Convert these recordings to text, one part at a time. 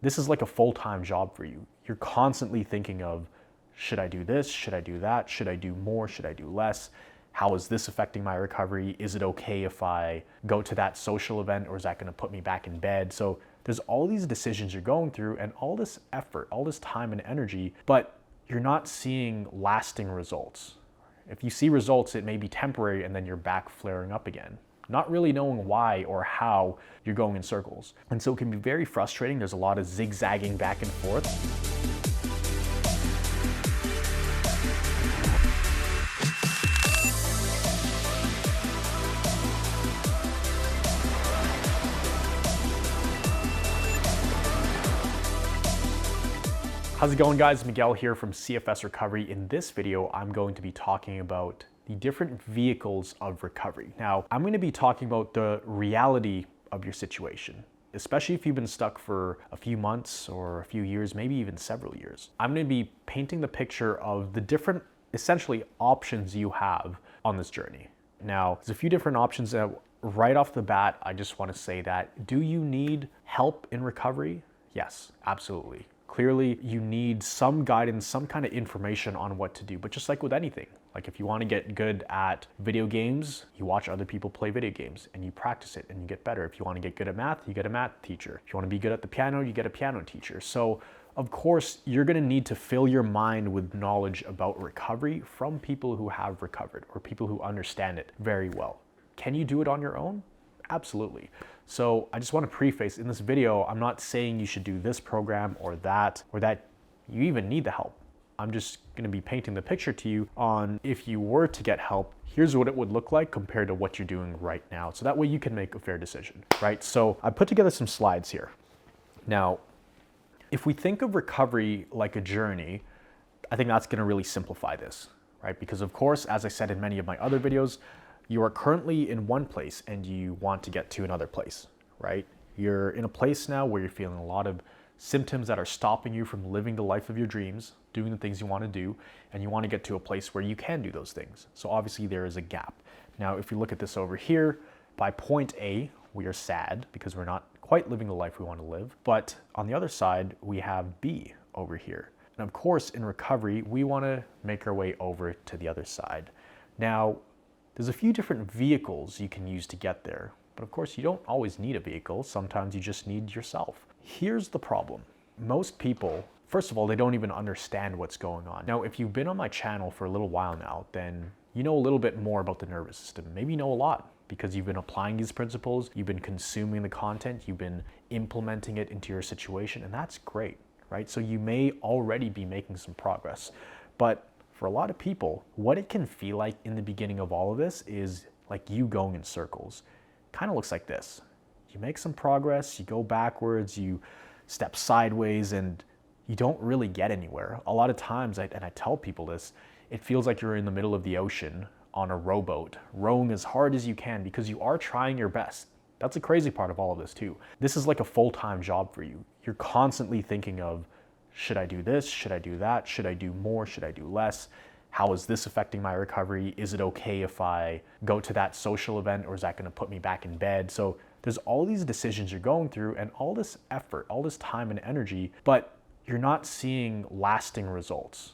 this is like a full-time job for you. You're constantly thinking of, should I do this? Should I do that? Should I do more? Should I do less? How is this affecting my recovery? Is it okay if I go to that social event, or is that going to put me back in bed? So there's all these decisions you're going through and all this effort, all this time and energy, but you're not seeing lasting results. If you see results, it may be temporary and then you're back flaring up again, not really knowing why or how you're going in circles. And so it can be very frustrating. There's a lot of zigzagging back and forth. How's it going, guys? Miguel here from CFS Recovery. In this video, I'm going to be talking about the different vehicles of recovery. Now, I'm going to be talking about the reality of your situation, especially if you've been stuck for a few months or a few years, maybe even several years. I'm going to be painting the picture of the different, essentially, options you have on this journey. Now, there's a few different options that right off the bat, I just want to say that, do you need help in recovery? Yes, absolutely. Clearly, you need some guidance, some kind of information on what to do. But just like with anything, like if you want to get good at video games, you watch other people play video games and you practice it and you get better. If you want to get good at math, you get a math teacher. If you want to be good at the piano, you get a piano teacher. So of course, you're going to need to fill your mind with knowledge about recovery from people who have recovered or people who understand it very well. Can you do it on your own? Absolutely. So I just want to preface in this video, I'm not saying you should do this program or that you even need the help. I'm just going to be painting the picture to you on if you were to get help, here's what it would look like compared to what you're doing right now. So that way you can make a fair decision, right? So I put together some slides here. Now, if we think of recovery like a journey, I think that's going to really simplify this, right? Because of course, as I said in many of my other videos, you are currently in one place and you want to get to another place, right? You're in a place now where you're feeling a lot of symptoms that are stopping you from living the life of your dreams, doing the things you want to do, and you want to get to a place where you can do those things. So obviously there is a gap. Now, if you look at this over here, by point A, we are sad because we're not quite living the life we want to live. But on the other side, we have B over here. And of course, in recovery, we want to make our way over to the other side. Now, there's a few different vehicles you can use to get there, but of course you don't always need a vehicle. Sometimes you just need yourself. Here's the problem. Most people, first of all, they don't even understand what's going on. Now, if you've been on my channel for a little while now, then you know a little bit more about the nervous system. Maybe you know a lot because you've been applying these principles, you've been consuming the content, you've been implementing it into your situation, and that's great, right? So you may already be making some progress, but for a lot of people, what it can feel like in the beginning of all of this is like you going in circles. Kind of looks like this. You make some progress, you go backwards, you step sideways, and you don't really get anywhere. A lot of times, and I tell people this, it feels like you're in the middle of the ocean on a rowboat, rowing as hard as you can because you are trying your best. That's the crazy part of all of this too. This is like a full-time job for you. You're constantly thinking of, should I do this? Should I do that? Should I do more? Should I do less? How is this affecting my recovery? Is it okay if I go to that social event, or is that going to put me back in bed? So there's all these decisions you're going through and all this effort, all this time and energy, but you're not seeing lasting results.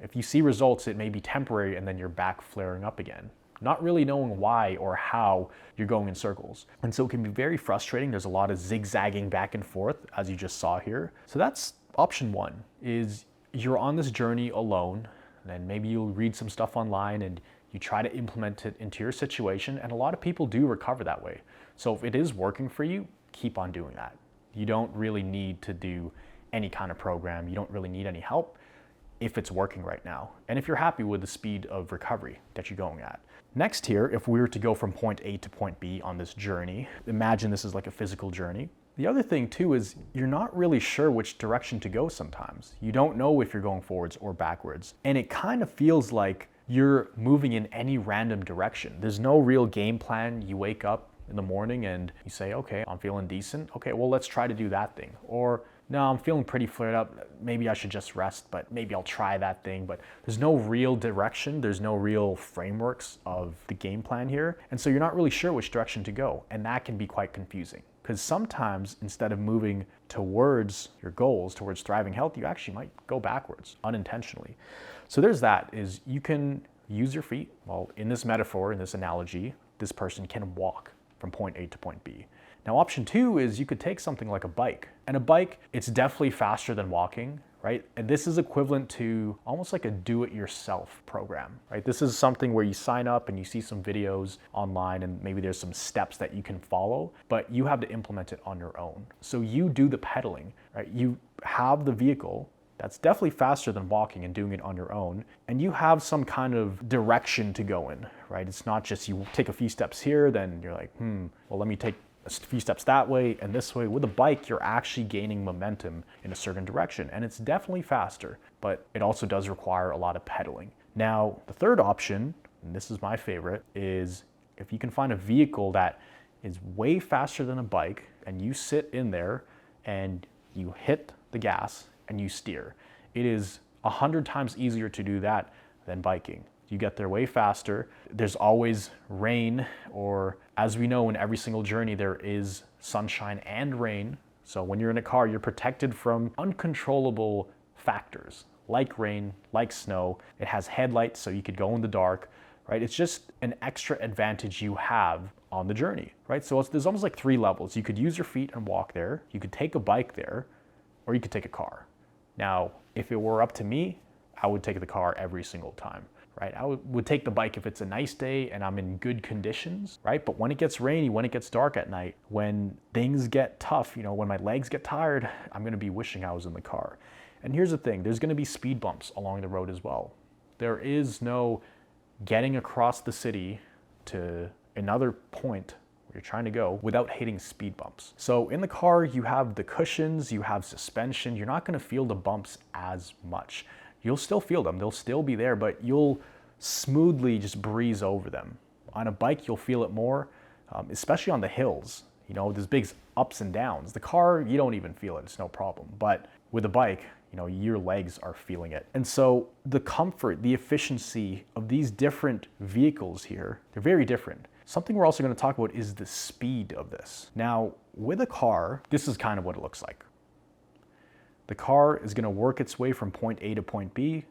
If you see results, it may be temporary and then you're back flaring up again, not really knowing why or how you're going in circles. And so it can be very frustrating. There's a lot of zigzagging back and forth, as you just saw here. So that's option one, is you're on this journey alone, and then maybe you'll read some stuff online and you try to implement it into your situation, and a lot of people do recover that way. So if it is working for you, keep on doing that. You don't really need to do any kind of program. You don't really need any help if it's working right now, and if you're happy with the speed of recovery that you're going at. Next here, if we were to go from point A to point B on this journey, imagine this is like a physical journey. The other thing too is you're not really sure which direction to go sometimes. You don't know if you're going forwards or backwards. And it kind of feels like you're moving in any random direction. There's no real game plan. You wake up in the morning and you say, okay, I'm feeling decent. Okay, well, let's try to do that thing. Or no, I'm feeling pretty flared up. Maybe I should just rest, but maybe I'll try that thing. But there's no real direction. There's no real frameworks of the game plan here. And so you're not really sure which direction to go. And that can be quite confusing, Because sometimes instead of moving towards your goals, towards thriving health, you actually might go backwards unintentionally. So there's that, is you can use your feet. Well, in this metaphor, in this analogy, this person can walk from point A to point B. Now, option two is you could take something like a bike. And a bike, it's definitely faster than walking, right? And this is equivalent to almost like a do-it-yourself program, right? This is something where you sign up and you see some videos online and maybe there's some steps that you can follow, but you have to implement it on your own. So you do the pedaling, right? You have the vehicle that's definitely faster than walking and doing it on your own, and you have some kind of direction to go in, right? It's not just you take a few steps here, then you're like, well, let me take a few steps that way and this way. With a bike, you're actually gaining momentum in a certain direction, and it's definitely faster, but it also does require a lot of pedaling. Now, the third option, and this is my favorite, is if you can find a vehicle that is way faster than a bike and you sit in there and you hit the gas and you steer. It is 100 times easier to do that than biking. You get there way faster. There's always rain, or as we know, in every single journey, there is sunshine and rain. So when you're in a car, you're protected from uncontrollable factors like rain, like snow. It has headlights, so you could go in the dark, right? It's just an extra advantage you have on the journey, right? So there's almost like 3 levels. You could use your feet and walk there. You could take a bike there, or you could take a car. Now, if it were up to me, I would take the car every single time, right? I would take the bike if it's a nice day and I'm in good conditions, right? But when it gets rainy, when it gets dark at night, when things get tough, when my legs get tired, I'm gonna be wishing I was in the car. And here's the thing, there's gonna be speed bumps along the road as well. There is no getting across the city to another point where you're trying to go without hitting speed bumps. So in the car, you have the cushions, you have suspension, you're not gonna feel the bumps as much. You'll still feel them, they'll still be there, but you'll smoothly just breeze over them. On a bike, you'll feel it more, especially on the hills. There's big ups and downs. The car, you don't even feel it, it's no problem. But with a bike, your legs are feeling it. And so the comfort, the efficiency of these different vehicles here, they're very different. Something we're also going to talk about is the speed of this. Now, with a car, this is kind of what it looks like. The car is going to work its way from point A to point B,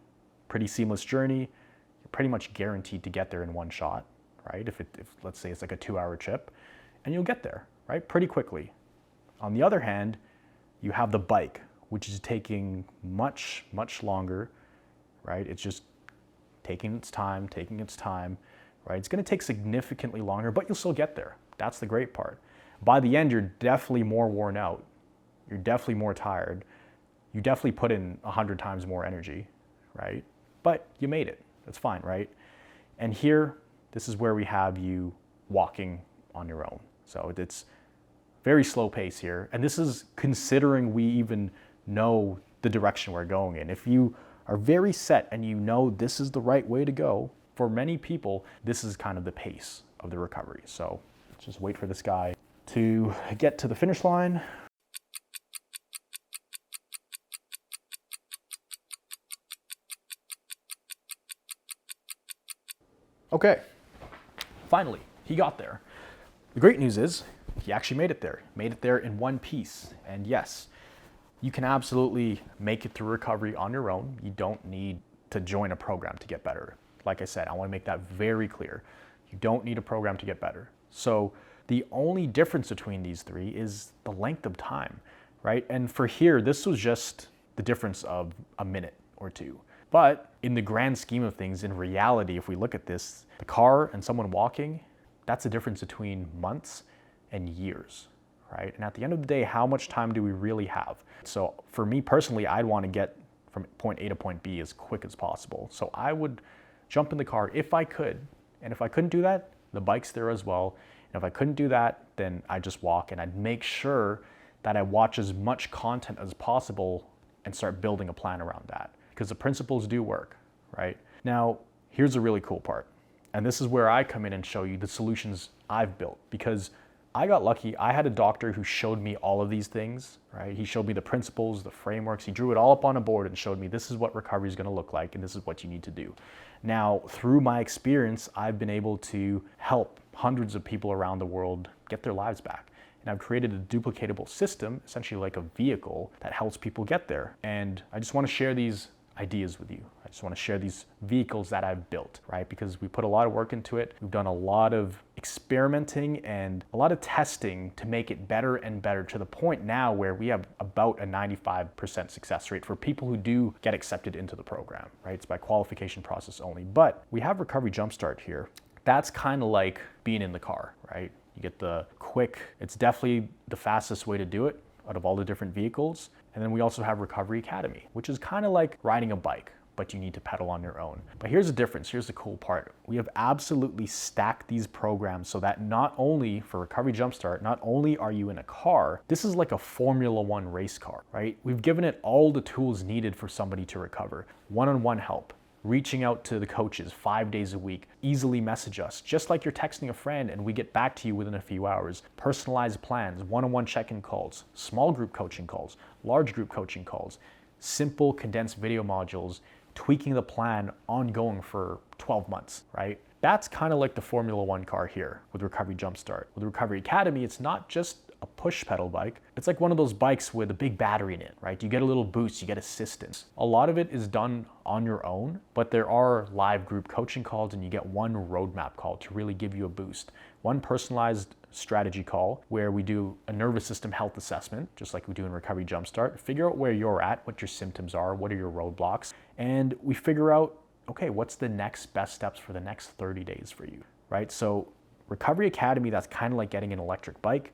pretty seamless journey. You're pretty much guaranteed to get there in one shot, right? If let's say it's like a 2-hour trip, and you'll get there, right? Pretty quickly. On the other hand, you have the bike, which is taking much, much longer, right? It's just taking its time, right? It's gonna take significantly longer, but you'll still get there. That's the great part. By the end, you're definitely more worn out. You're definitely more tired. You definitely put in 100 times more energy, right? But you made it, that's fine, right? And here, this is where we have you walking on your own. So it's very slow pace here. And this is considering we even know the direction we're going in. If you are very set and you know this is the right way to go, for many people, this is kind of the pace of the recovery. So let's just wait for this guy to get to the finish line. Okay, finally, he got there. The great news is he actually made it there in one piece. And yes, you can absolutely make it through recovery on your own. You don't need to join a program to get better. Like I said, I want to make that very clear. You don't need a program to get better. So the only difference between these 3 is the length of time, right? And for here, this was just the difference of a minute or 2. But in the grand scheme of things, in reality, if we look at this, the car and someone walking, that's a difference between months and years, right? And at the end of the day, how much time do we really have? So for me personally, I'd want to get from point A to point B as quick as possible. So I would jump in the car if I could. And if I couldn't do that, the bike's there as well. And if I couldn't do that, then I'd just walk, and I'd make sure that I watch as much content as possible and start building a plan around that. Because the principles do work, right? Now, here's a really cool part. And this is where I come in and show you the solutions I've built, because I got lucky. I had a doctor who showed me all of these things, right? He showed me the principles, the frameworks. He drew it all up on a board and showed me this is what recovery is going to look like and this is what you need to do. Now, through my experience, I've been able to help hundreds of people around the world get their lives back. And I've created a duplicatable system, essentially like a vehicle that helps people get there. And I just want to share these ideas with you. I just want to share these vehicles that I've built, right? Because we put a lot of work into it. We've done a lot of experimenting and a lot of testing to make it better and better, to the point now where we have about a 95% success rate for people who do get accepted into the program, right? It's by qualification process only. But we have Recovery Jumpstart here. That's kind of like being in the car, right? You get the quick, it's definitely the fastest way to do it out of all the different vehicles. And then we also have Recovery Academy, which is kind of like riding a bike, but you need to pedal on your own. But here's the difference. Here's the cool part. We have absolutely stacked these programs so that not only for Recovery Jumpstart, not only are you in a car, this is like a Formula One race car, right? We've given it all the tools needed for somebody to recover. One-on-one help, reaching out to the coaches 5 days a week, easily message us, just like you're texting a friend and we get back to you within a few hours. Personalized plans, one-on-one check-in calls, small group coaching calls, large group coaching calls, simple condensed video modules, tweaking the plan ongoing for 12 months, right? That's kind of like the Formula One car here with Recovery Jumpstart. With Recovery Academy, it's not just a push pedal bike. It's like one of those bikes with a big battery in it, right? You get a little boost, you get assistance. A lot of it is done on your own, but there are live group coaching calls and you get one roadmap call to really give you a boost. One personalized strategy call where we do a nervous system health assessment, just like we do in Recovery Jumpstart, figure out where you're at, what your symptoms are, what are your roadblocks, and we figure out, okay, what's the next best steps for the next 30 days for you, right? So Recovery Academy, that's kind of like getting an electric bike.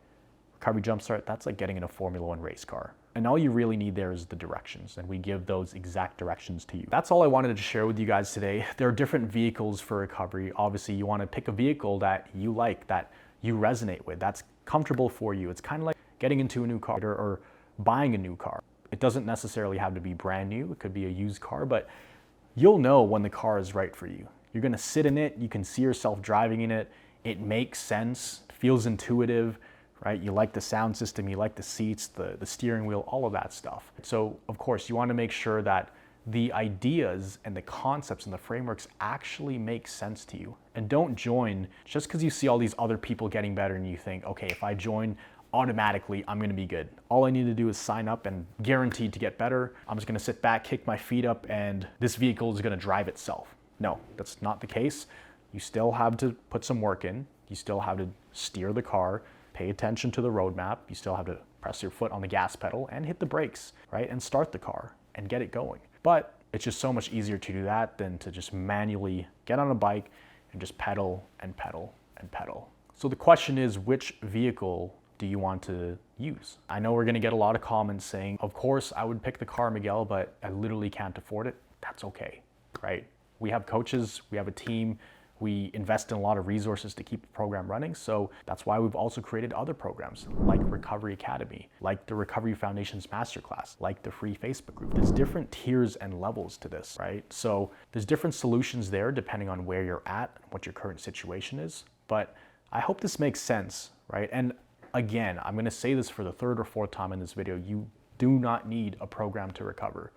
Recovery Jumpstart, that's like getting in a Formula One race car. And all you really need there is the directions, and we give those exact directions to you. That's all I wanted to share with you guys today. There are different vehicles for recovery. Obviously, you want to pick a vehicle that you like, that you resonate with, that's comfortable for you. It's kind of like getting into a new car or buying a new car. It doesn't necessarily have to be brand new. It could be a used car, but you'll know when the car is right for you. You're going to sit in it. You can see yourself driving in it. It makes sense, feels intuitive, right? You like the sound system, you like the seats, the steering wheel, all of that stuff. So of course you want to make sure that the ideas and the concepts and the frameworks actually make sense to you. And don't join just because you see all these other people getting better and you think, okay, if I join, automatically I'm going to be good. All I need to do is sign up and guaranteed to get better. I'm just going to sit back, kick my feet up, and this vehicle is going to drive itself. No, that's not the case. You still have to put some work in. You still have to steer the car, pay attention to the roadmap. You still have to press your foot on the gas pedal and hit the brakes, right? And start the car and get it going. But it's just so much easier to do that than to just manually get on a bike and just pedal and pedal and pedal. So the question is, which vehicle do you want to use? I know we're gonna get a lot of comments saying, of course I would pick the car, Miguel, but I literally can't afford it. That's okay, right? We have coaches, we have a team, we invest in a lot of resources to keep the program running. So that's why we've also created other programs like Recovery Academy, like the Recovery Foundations Masterclass, like the free Facebook group. There's different tiers and levels to this, right? So there's different solutions there depending on where you're at, what your current situation is. But I hope this makes sense, right? And again, I'm gonna say this for the third or fourth time in this video, you do not need a program to recover,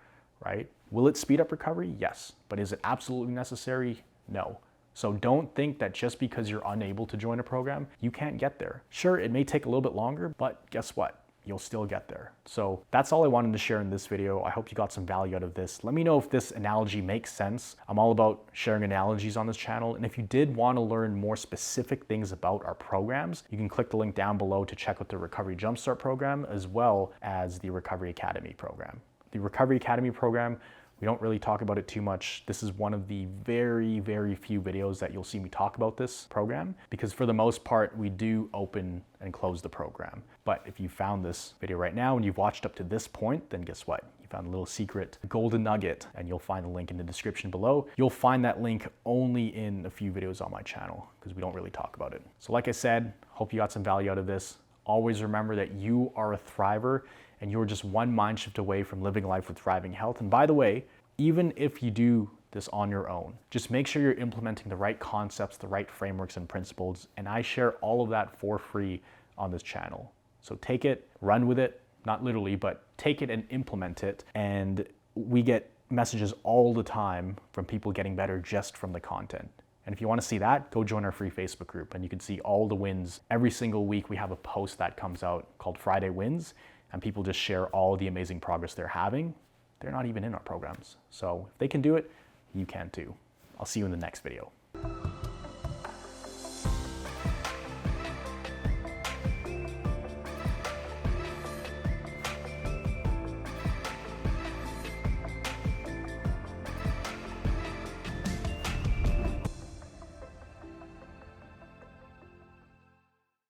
right? Will it speed up recovery? Yes. But is it absolutely necessary? No. So don't think that just because you're unable to join a program, you can't get there. Sure, it may take a little bit longer, but guess what? You'll still get there. So that's all I wanted to share in this video. I hope you got some value out of this. Let me know if this analogy makes sense. I'm all about sharing analogies on this channel. And if you did want to learn more specific things about our programs, you can click the link down below to check out the Recovery Jumpstart program as well as the Recovery Academy program. The Recovery Academy program, we don't really talk about it too much. This is one of the very, very few videos that you'll see me talk about this program, because for the most part, we do open and close the program. But if you found this video right now and you've watched up to this point, then guess what? You found a little secret golden nugget, and you'll find the link in the description below. You'll find that link only in a few videos on my channel because we don't really talk about it. So like I said, hope you got some value out of this. Always remember that you are a thriver and you're just one mind shift away from living life with thriving health. And by the way, even if you do this on your own, just make sure you're implementing the right concepts, the right frameworks and principles. And I share all of that for free on this channel. So take it, run with it, not literally, but take it and implement it. And we get messages all the time from people getting better just from the content. And if you want to see that, go join our free Facebook group and you can see all the wins. Every single week we have a post that comes out called Friday Wins, and people just share all the amazing progress they're having. They're not even in our programs. So if they can do it, you can too. I'll see you in the next video.